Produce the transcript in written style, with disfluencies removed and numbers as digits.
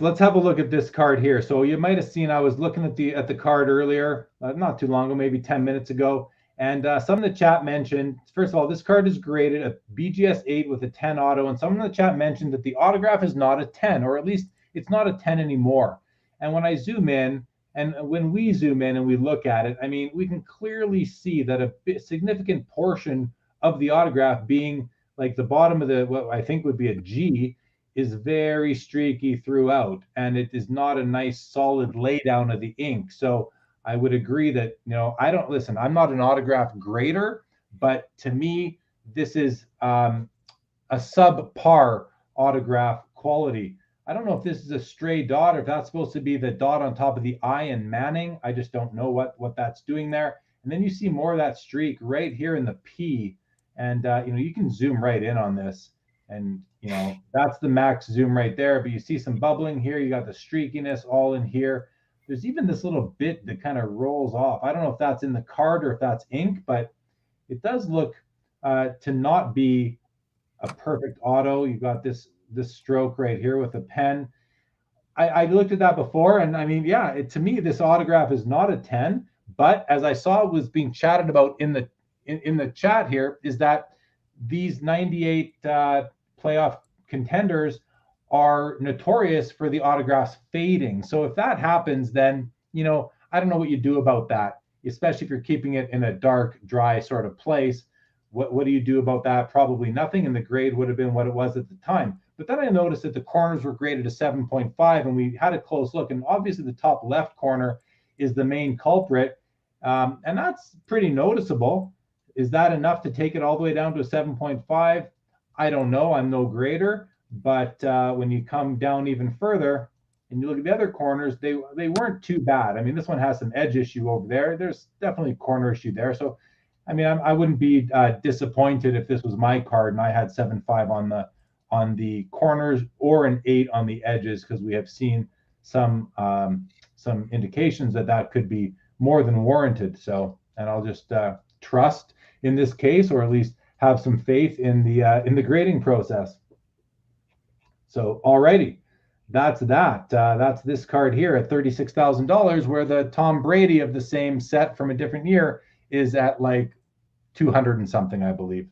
let's have a look at this card here. So you might have seen I was looking at the card earlier, not too long ago, maybe 10 minutes ago. And some in the chat mentioned, first of all, this card is graded a BGS 8 with a 10 auto. And someone in the chat mentioned that the autograph is not a 10, or at least it's not a 10 anymore. And when I zoom in, and when we zoom in and we look at it, I mean, we can clearly see that a significant portion of the autograph being like the bottom of the, what I think would be a G, is very streaky throughout, and it is not a nice solid laydown of the ink. So I would agree that, I don't listen. I'm not an autograph grader, but to me, this is a subpar autograph quality. I don't know if this is a stray dot or if that's supposed to be the dot on top of the I in Manning. I just don't know what that's doing there. And then you see more of that streak right here in the P, and you can zoom right in on this. And, that's the max zoom right there. But you see some bubbling here. You got the streakiness all in here. There's even this little bit that kind of rolls off. I don't know if that's in the card or if that's ink, but it does look to not be a perfect auto. You got this stroke right here with a pen. I looked at that before, and I mean, yeah, to me, this autograph is not a 10. But as I saw it was being chatted about in the chat here, is that these 98 playoff contenders are notorious for the autographs fading. So if that happens, then, I don't know what you do about that, especially if you're keeping it in a dark, dry sort of place. What do you do about that? Probably nothing, and the grade would have been what it was at the time. But then I noticed that the corners were graded a 7.5, and we had a close look, and obviously the top left corner is the main culprit, and that's pretty noticeable. Is that enough to take it all the way down to a 7.5? I don't know. I'm no grader. But when you come down even further and you look at the other corners, they weren't too bad. I mean, this one has some edge issue over there. There's definitely a corner issue there. So, I mean, I wouldn't be disappointed if this was my card and I had 7.5 on the corners or an 8 on the edges, because we have seen some indications that could be more than warranted. So, and I'll just trust in this case, or at least have some faith in the grading process. So, alrighty, that's that. That's this card here at $36,000, where the Tom Brady of the same set from a different year is at like 200 and something, I believe.